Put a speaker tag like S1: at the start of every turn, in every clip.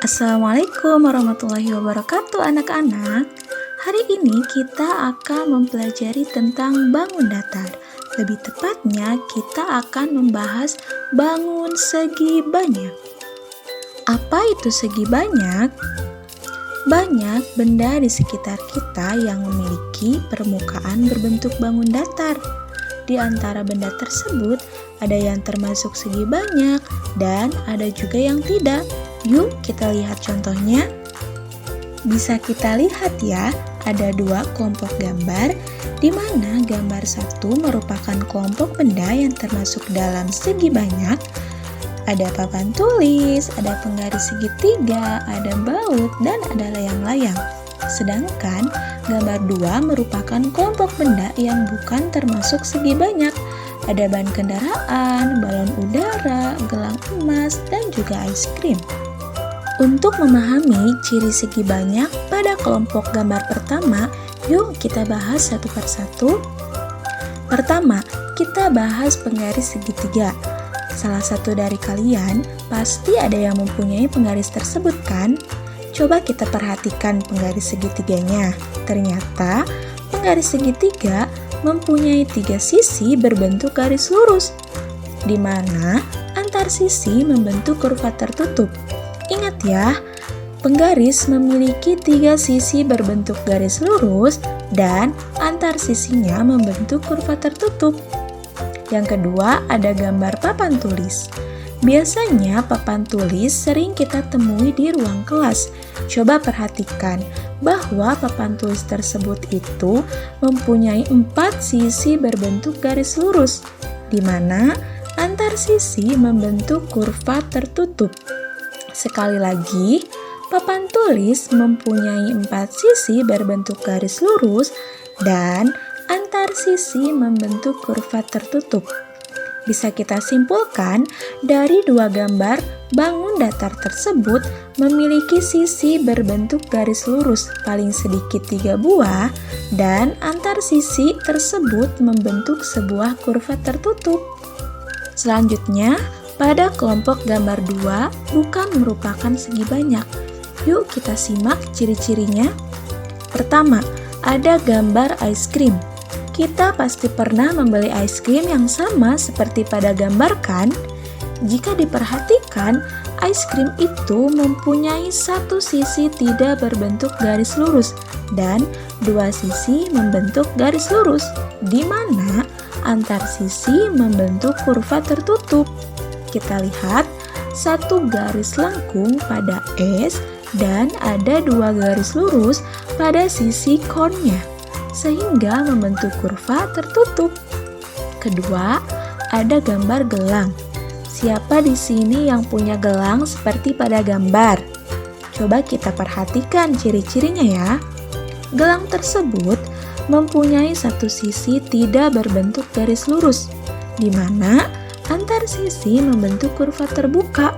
S1: Assalamualaikum warahmatullahi wabarakatuh anak-anak. Hari ini kita akan mempelajari tentang bangun datar. Lebih tepatnya kita akan membahas bangun segi banyak. Apa itu segi banyak? Banyak benda di sekitar kita yang memiliki permukaan berbentuk bangun datar. Di antara benda tersebut ada yang termasuk segi banyak dan ada juga yang tidak. Yuk kita lihat contohnya. Bisa kita lihat ya, ada dua kelompok gambar di mana gambar satu merupakan kelompok benda yang termasuk dalam segi banyak. Ada papan tulis, ada penggaris segitiga, ada baut, dan ada layang-layang. Sedangkan gambar dua merupakan kelompok benda yang bukan termasuk segi banyak. Ada ban kendaraan, balon udara, gelang emas, dan juga es krim. Untuk memahami ciri segi banyak pada kelompok gambar pertama, yuk kita bahas satu persatu. Pertama, kita bahas penggaris segitiga. Salah satu dari kalian pasti ada yang mempunyai penggaris tersebut kan? Coba kita perhatikan penggaris segitiganya. Ternyata penggaris segitiga mempunyai 3 sisi berbentuk garis lurus, di mana antar sisi membentuk kurva tertutup. Ingat ya, penggaris memiliki 3 sisi berbentuk garis lurus dan antar sisinya membentuk kurva tertutup. Yang kedua, ada gambar papan tulis. Biasanya papan tulis sering kita temui di ruang kelas. Coba perhatikan bahwa papan tulis tersebut itu mempunyai 4 sisi berbentuk garis lurus, di mana antar sisi membentuk kurva tertutup. Sekali lagi, papan tulis mempunyai 4 sisi berbentuk garis lurus dan antar sisi membentuk kurva tertutup. Bisa kita simpulkan dari dua gambar bangun datar tersebut memiliki sisi berbentuk garis lurus paling sedikit 3 buah dan antar sisi tersebut membentuk sebuah kurva tertutup. Selanjutnya, pada kelompok gambar 2 bukan merupakan segi banyak. Yuk kita simak ciri-cirinya. Pertama, ada gambar es krim. Kita pasti pernah membeli es krim yang sama seperti pada gambar kan? Jika diperhatikan, es krim itu mempunyai 1 sisi tidak berbentuk garis lurus dan 2 sisi membentuk garis lurus, di mana antar sisi membentuk kurva tertutup. Kita lihat 1 garis lengkung pada es dan ada 2 garis lurus pada sisi konnya, sehingga membentuk kurva tertutup. Kedua, ada gambar gelang. Siapa di sini yang punya gelang seperti pada gambar? Coba kita perhatikan ciri-cirinya ya. Gelang tersebut mempunyai 1 sisi tidak berbentuk garis lurus, di mana antar sisi membentuk kurva terbuka.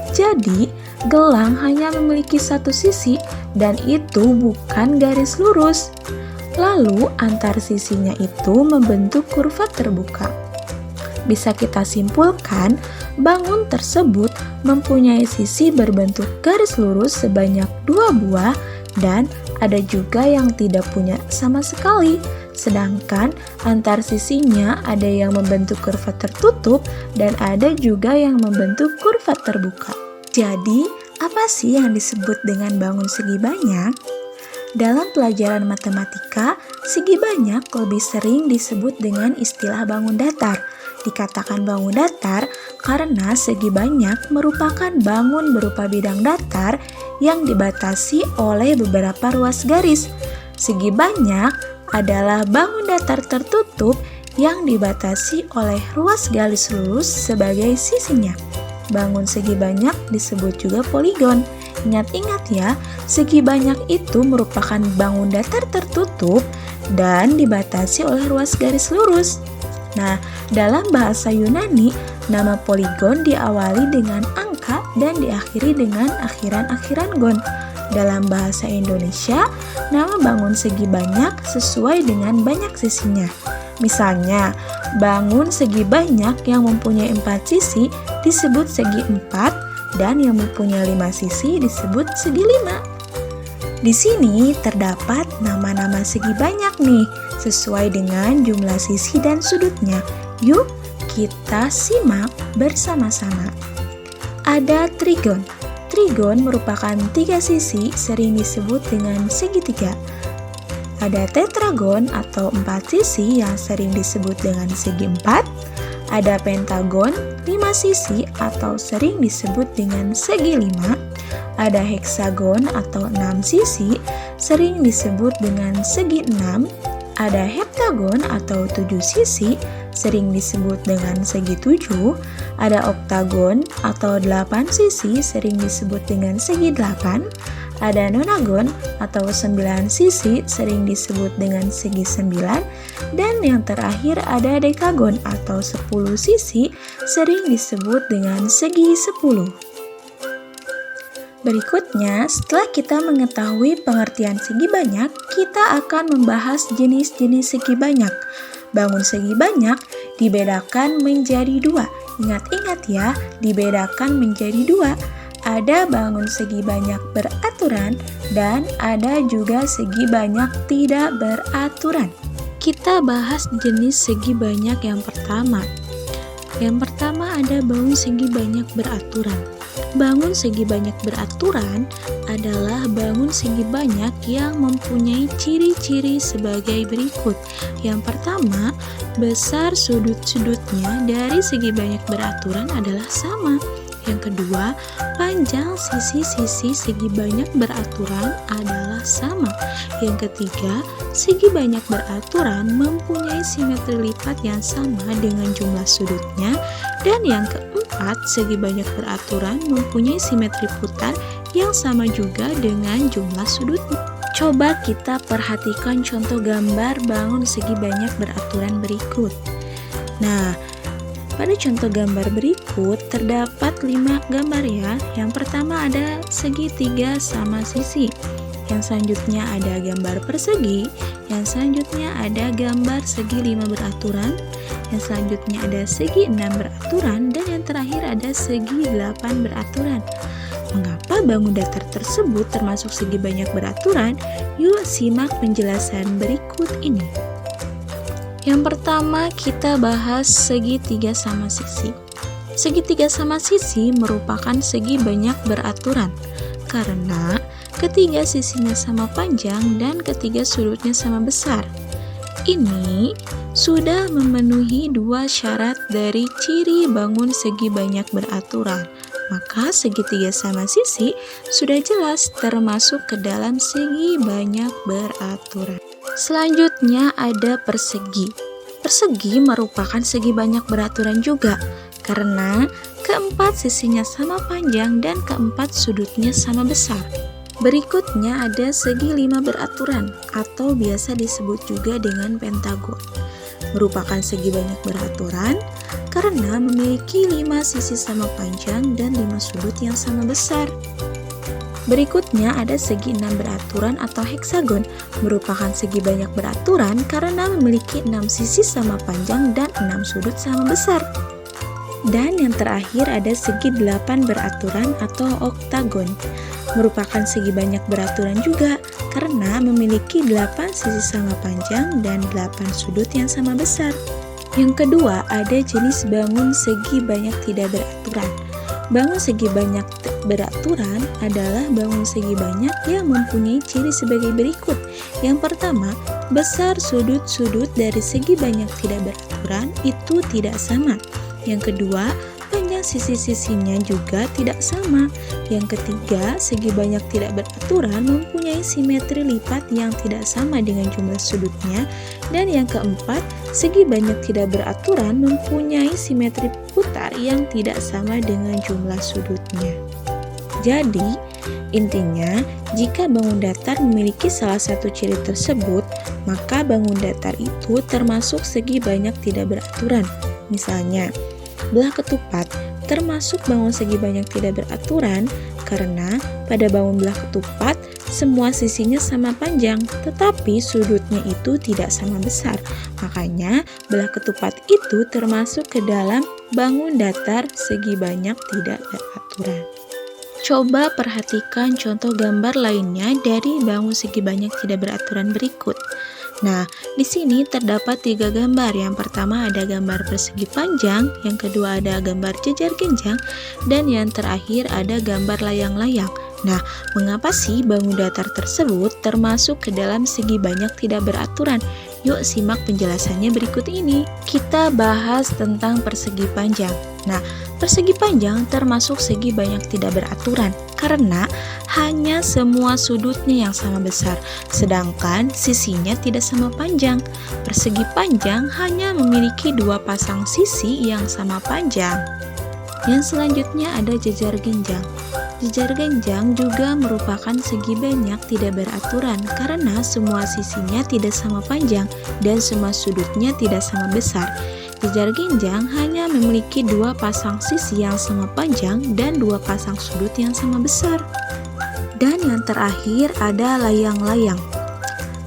S1: Jadi, gelang hanya memiliki 1 sisi dan itu bukan garis lurus. Lalu, antar sisinya itu membentuk kurva terbuka. Bisa kita simpulkan, bangun tersebut mempunyai sisi berbentuk garis lurus sebanyak 2 buah dan ada juga yang tidak punya sama sekali. Sedangkan antar sisinya ada yang membentuk kurva tertutup dan ada juga yang membentuk kurva terbuka. Jadi, apa sih yang disebut dengan bangun segi banyak? Dalam pelajaran matematika, segi banyak lebih sering disebut dengan istilah bangun datar. Dikatakan bangun datar karena segi banyak merupakan bangun berupa bidang datar yang dibatasi oleh beberapa ruas garis. Segi banyak adalah bangun datar tertutup yang dibatasi oleh ruas garis lurus sebagai sisinya. Bangun segi banyak disebut juga poligon. Ingat-ingat ya, segi banyak itu merupakan bangun datar tertutup dan dibatasi oleh ruas garis lurus. Nah, dalam bahasa Yunani, nama poligon diawali dengan angka dan diakhiri dengan akhiran-akhiran gon. Dalam bahasa Indonesia, nama bangun segi banyak sesuai dengan banyak sisinya. Misalnya, bangun segi banyak yang mempunyai 4 sisi disebut segi 4 dan yang mempunyai 5 sisi disebut segi 5. Di sini terdapat nama-nama segi banyak nih, sesuai dengan jumlah sisi dan sudutnya. Yuk, kita simak bersama-sama. Ada trigon. Trigon merupakan 3 sisi, sering disebut dengan segitiga. Ada tetragon atau 4 sisi yang sering disebut dengan segi 4. Ada pentagon 5 sisi atau sering disebut dengan segi 5. Ada heksagon atau 6 sisi, sering disebut dengan segi 6. Ada heptagon atau 7 sisi, sering disebut dengan segi 7. Ada oktagon atau 8 sisi, sering disebut dengan segi 8. Ada nonagon atau 9 sisi, sering disebut dengan segi 9. Dan yang terakhir ada dekagon atau 10 sisi, sering disebut dengan segi 10. Berikutnya, setelah kita mengetahui pengertian segi banyak, kita akan membahas jenis-jenis segi banyak. Bangun segi banyak dibedakan menjadi 2. Ingat-ingat ya, dibedakan menjadi 2. Ada bangun segi banyak beraturan dan ada juga segi banyak tidak beraturan. Kita bahas jenis segi banyak yang pertama. Yang pertama ada bangun segi banyak beraturan. Bangun segi banyak beraturan adalah bangun segi banyak yang mempunyai ciri-ciri sebagai berikut. Yang pertama, besar sudut-sudutnya dari segi banyak beraturan adalah sama. Yang kedua, panjang sisi-sisi segi banyak beraturan adalah sama. Yang ketiga, segi banyak beraturan mempunyai simetri lipat yang sama dengan jumlah sudutnya. Dan yang keempat, segi banyak beraturan mempunyai simetri putar yang sama juga dengan jumlah sudutnya. Coba kita perhatikan contoh gambar bangun segi banyak beraturan berikut. Nah, pada contoh gambar berikut terdapat 5 gambar ya. Yang pertama ada segitiga sama sisi. Yang selanjutnya ada gambar persegi. Yang selanjutnya ada gambar segi 5 beraturan. Yang selanjutnya ada segi 6 beraturan. Dan yang terakhir ada segi 8 beraturan. Mengapa bangun datar tersebut termasuk segi banyak beraturan? Yuk simak penjelasan berikut ini. Yang pertama kita bahas segitiga sama sisi. Segitiga sama sisi merupakan segi banyak beraturan karena ketiga sisinya sama panjang dan ketiga sudutnya sama besar. Ini sudah memenuhi 2 syarat dari ciri bangun segi banyak beraturan. Maka segitiga sama sisi sudah jelas termasuk ke dalam segi banyak beraturan. Selanjutnya ada persegi. Persegi merupakan segi banyak beraturan juga karena keempat sisinya sama panjang dan keempat sudutnya sama besar. Berikutnya ada segi 5 beraturan atau biasa disebut juga dengan pentagon. Merupakan segi banyak beraturan karena memiliki 5 sisi sama panjang dan 5 sudut yang sama besar. Berikutnya ada segi 6 beraturan atau heksagon, merupakan segi banyak beraturan karena memiliki 6 sisi sama panjang dan 6 sudut sama besar. Dan yang terakhir ada segi 8 beraturan atau oktagon, merupakan segi banyak beraturan juga karena memiliki 8 sisi sama panjang dan 8 sudut yang sama besar. Yang kedua ada jenis bangun segi banyak tidak beraturan. Bangun segi banyak beraturan adalah bangun segi banyak yang mempunyai ciri sebagai berikut. Yang pertama, besar sudut-sudut dari segi banyak tidak beraturan itu tidak sama. Yang kedua, panjang sisi-sisinya juga tidak sama. Yang ketiga, segi banyak tidak beraturan mempunyai simetri lipat yang tidak sama dengan jumlah sudutnya. Dan yang keempat, segi banyak tidak beraturan mempunyai simetri putar yang tidak sama dengan jumlah sudutnya. Jadi, intinya, jika bangun datar memiliki salah satu ciri tersebut, maka bangun datar itu termasuk segi banyak tidak beraturan. Misalnya, belah ketupat termasuk bangun segi banyak tidak beraturan karena pada bangun belah ketupat semua sisinya sama panjang tetapi sudutnya itu tidak sama besar. Makanya belah ketupat itu termasuk ke dalam bangun datar segi banyak tidak beraturan. Coba perhatikan contoh gambar lainnya dari bangun segi banyak tidak beraturan berikut. Nah, di sini terdapat 3 gambar. Yang pertama ada gambar persegi panjang, yang kedua ada gambar jejar genjang, dan yang terakhir ada gambar layang-layang. Nah, mengapa sih bangun datar tersebut termasuk ke dalam segi banyak tidak beraturan? Yuk simak penjelasannya berikut ini. Kita bahas tentang persegi panjang. Nah, persegi panjang termasuk segi banyak tidak beraturan karena hanya semua sudutnya yang sama besar, sedangkan sisinya tidak sama panjang. Persegi panjang hanya memiliki 2 pasang sisi yang sama panjang. Yang selanjutnya ada jejar genjang. Jejar genjang juga merupakan segi banyak tidak beraturan karena semua sisinya tidak sama panjang dan semua sudutnya tidak sama besar. Jejar genjang hanya memiliki 2 pasang sisi yang sama panjang dan 2 pasang sudut yang sama besar. Dan yang terakhir ada layang-layang.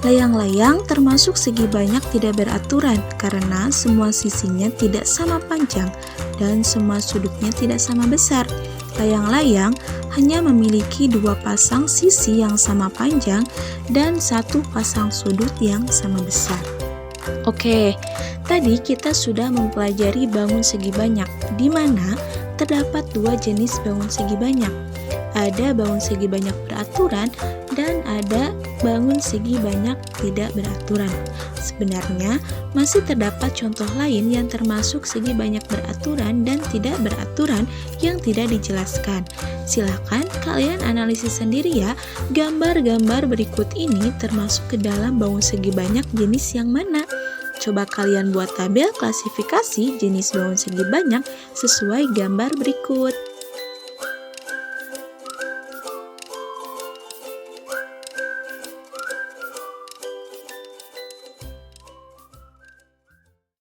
S1: Layang-layang termasuk segi banyak tidak beraturan karena semua sisinya tidak sama panjang dan semua sudutnya tidak sama besar. Layang-layang hanya memiliki 2 pasang sisi yang sama panjang dan 1 pasang sudut yang sama besar. Oke, tadi kita sudah mempelajari bangun segi banyak, di mana terdapat 2 jenis bangun segi banyak. Ada bangun segi banyak beraturan dan ada bangun segi banyak tidak beraturan. Sebenarnya masih terdapat contoh lain yang termasuk segi banyak beraturan dan tidak beraturan yang tidak dijelaskan. Silakan kalian analisis sendiri ya, gambar-gambar berikut ini termasuk ke dalam bangun segi banyak jenis yang mana? Coba kalian buat tabel klasifikasi jenis bangun segi banyak sesuai gambar berikut.